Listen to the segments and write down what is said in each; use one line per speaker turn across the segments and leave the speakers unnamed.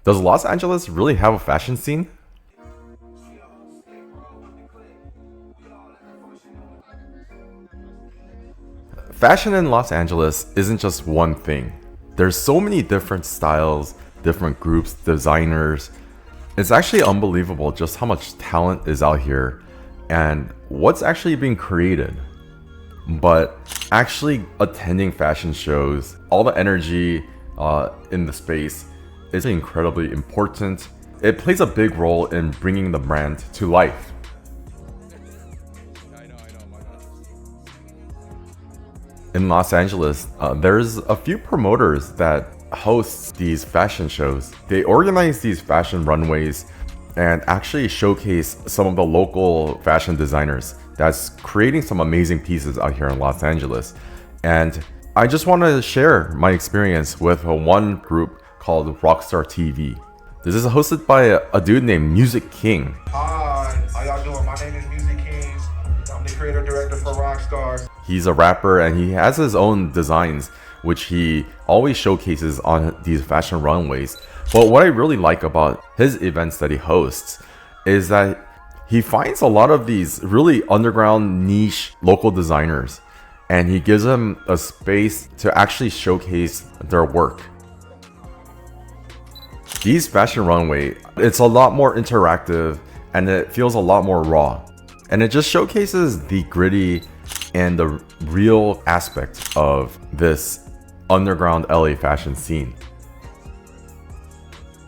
Does Los Angeles really have a fashion scene? Fashion in Los Angeles isn't just one thing. There's so many different styles, different groups, designers. It's actually unbelievable just how much talent is out here and what's actually being created. But actually attending fashion shows, all the energy in the space is incredibly important. It plays a big role in bringing the brand to life. In Los Angeles, there's a few promoters that host these fashion shows. They organize these fashion runways and actually showcase some of the local fashion designers that's creating some amazing pieces out here in Los Angeles. And I just want to share my experience with one group called RokkstarTV. This is hosted by a dude named Muzicking.
Hi, how y'all doing? My name is Muzicking. I'm the creative director for Rockstar.
He's a rapper and he has his own designs, which he always showcases on these fashion runways. But what I really like about his events that he hosts is that he finds a lot of these really underground niche local designers and he gives them a space to actually showcase their work. These fashion runway, it's a lot more interactive and it feels a lot more raw. And it just showcases the gritty and the real aspect of this underground LA fashion scene.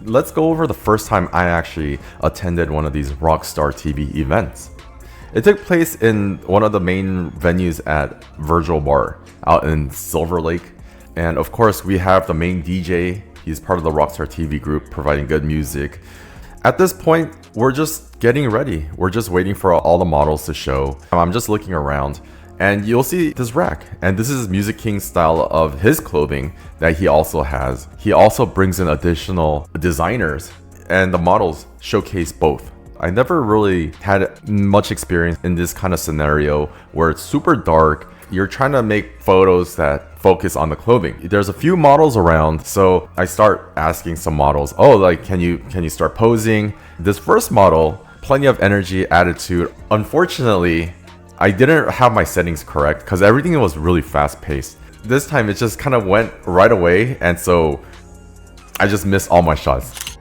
Let's go over the first time I actually attended one of these RokkstarTV events. It took place in one of the main venues at Virgil Bar out in Silver Lake. And of course we have the main DJ. He's part of the RokkstarTV group providing good music. At this point, we're just getting ready. We're just waiting for all the models to show. I'm just looking around and you'll see this rack. And this is Muziking's style of his clothing that he also has. He also brings in additional designers and the models showcase both. I never really had much experience in this kind of scenario where it's super dark. You're trying to make photos that focus on the clothing. There's a few models around, so I start asking some models, oh, like, can you start posing? This first model, plenty of energy, attitude. Unfortunately, I didn't have my settings correct because everything was really fast paced. This time it just kind of went right away, and so I just missed all my shots.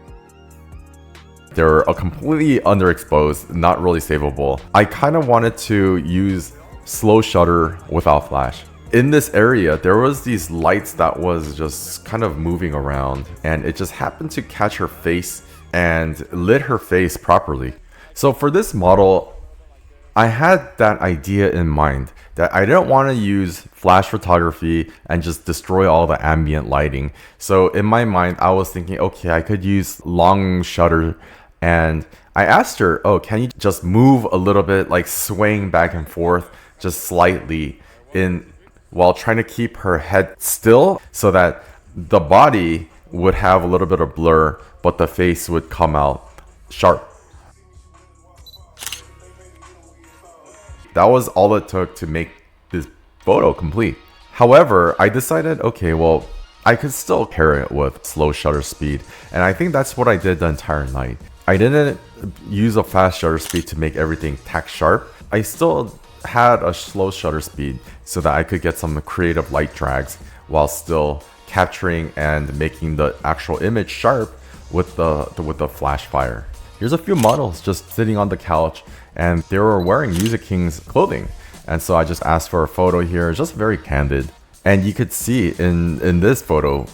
They were completely underexposed, not really savable. I kind of wanted to use slow shutter without flash. In this area, there was these lights that was just kind of moving around and it just happened to catch her face and lit her face properly. So for this model, I had that idea in mind that I didn't want to use flash photography and just destroy all the ambient lighting. So in my mind, I was thinking, okay, I could use long shutter. And I asked her, oh, can you just move a little bit, like swaying back and forth just slightly while trying to keep her head still so that the body would have a little bit of blur, but the face would come out sharp. That was all it took to make this photo complete. However, I decided, okay, well, I could still pair it with slow shutter speed. And I think that's what I did the entire night. I didn't use a fast shutter speed to make everything tack sharp. I still had a slow shutter speed so that I could get some creative light drags while still capturing and making the actual image sharp with the flash fire. Here's a few models just sitting on the couch and they were wearing Muziking's clothing. And so I just asked for a photo here, just very candid. And you could see in this photo,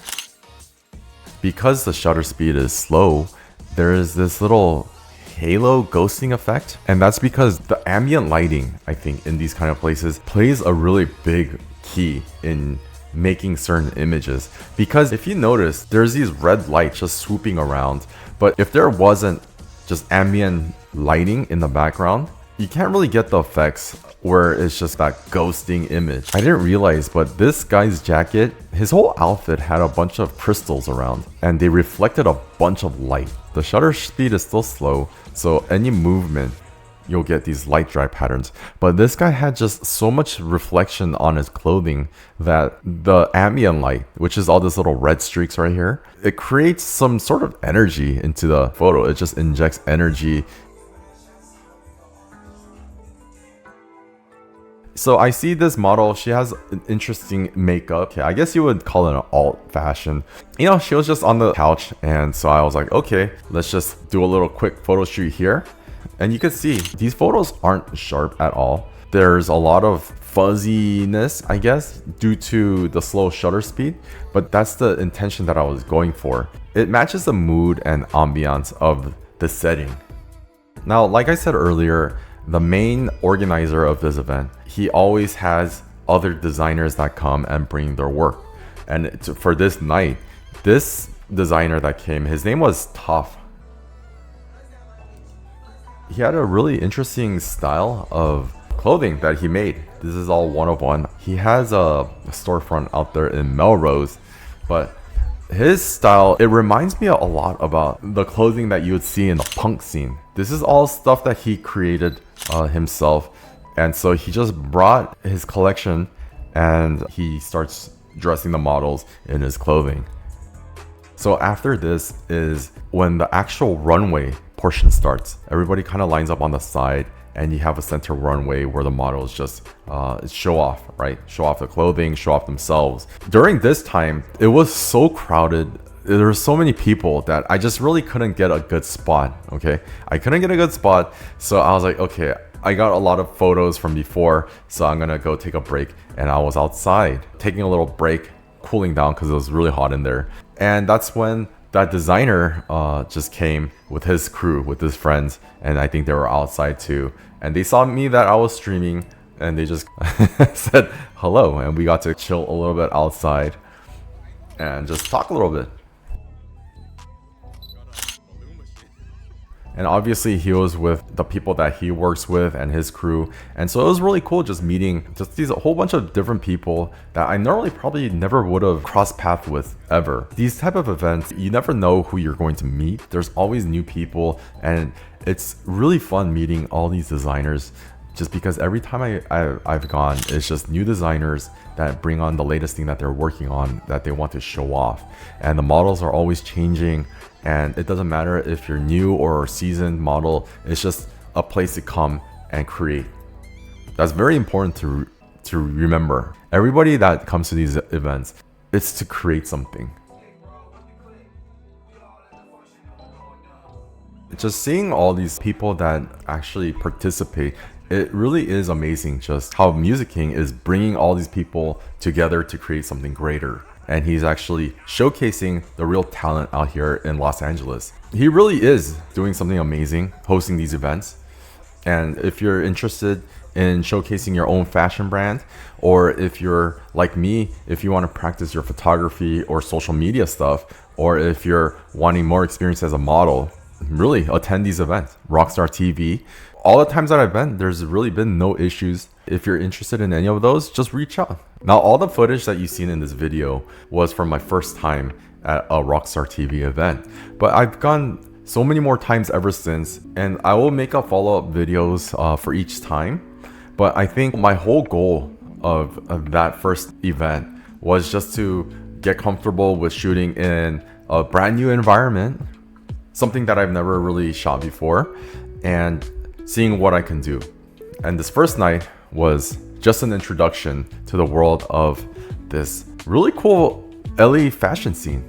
because the shutter speed is slow, there is this little halo ghosting effect, and that's because the ambient lighting, I think, in these kind of places plays a really big key in making certain images. Because if you notice, there's these red lights just swooping around, but if there wasn't just ambient lighting in the background, you can't really get the effects where it's just that ghosting image. I didn't realize, but this guy's jacket, his whole outfit had a bunch of crystals around and they reflected a bunch of light. The shutter speed is still slow, so any movement you'll get these light dry patterns. But this guy had just so much reflection on his clothing that the ambient light, which is all these little red streaks right here, it creates some sort of energy into the photo. It just injects energy. So I see this model, she has an interesting makeup. Okay, I guess you would call it an alt fashion. You know, she was just on the couch, and so I was like, okay, let's just do a little quick photo shoot here. And you can see these photos aren't sharp at all. There's a lot of fuzziness, I guess, due to the slow shutter speed, but that's the intention that I was going for. It matches the mood and ambiance of the setting. Now, like I said earlier, the main organizer of this event, he always has other designers that come and bring their work. And for this night, this designer that came, his name was Tough. He had a really interesting style of clothing that he made. This is all one of one. He has a storefront out there in Melrose, but his style, it reminds me a lot about the clothing that you would see in the punk scene. This is all stuff that he created himself, and so he just brought his collection and he starts dressing the models in his clothing. So after this is when the actual runway portion starts. Everybody kind of lines up on the side, and you have a center runway where the models just show off, right? Show off the clothing, show off themselves. During this time, it was so crowded. There were so many people that I just really couldn't get a good spot, okay? I couldn't get a good spot, so I was like, okay, I got a lot of photos from before, so I'm gonna go take a break. And I was outside, taking a little break, cooling down because it was really hot in there. And that's when that designer just came with his crew, with his friends, and I think they were outside too. And they saw me that I was streaming, and they just said hello, and we got to chill a little bit outside and just talk a little bit. And obviously he was with the people that he works with and his crew. And so it was really cool just meeting just these a whole bunch of different people that I normally probably never would have crossed paths with ever. These type of events, you never know who you're going to meet. There's always new people, and it's really fun meeting all these designers, just because every time I've gone, it's just new designers that bring on the latest thing that they're working on that they want to show off. And the models are always changing, and it doesn't matter if you're new or a seasoned model, it's just a place to come and create. That's very important to remember. Everybody that comes to these events, it's to create something. Just seeing all these people that actually participate, it really is amazing just how Muzicking is bringing all these people together to create something greater. And he's actually showcasing the real talent out here in Los Angeles. He really is doing something amazing, hosting these events. And if you're interested in showcasing your own fashion brand, or if you're like me, if you want to practice your photography or social media stuff, or if you're wanting more experience as a model, really attend these events. RokkstarTV. All the times that I've been, there's really been no issues. If you're interested in any of those, just reach out. Now, all the footage that you've seen in this video was from my first time at a RokkstarTV event, but I've gone so many more times ever since, and I will make up follow-up videos for each time. But I think my whole goal of that first event was just to get comfortable with shooting in a brand new environment, something that I've never really shot before, and seeing what I can do. And this first night was just an introduction to the world of this really cool LA fashion scene.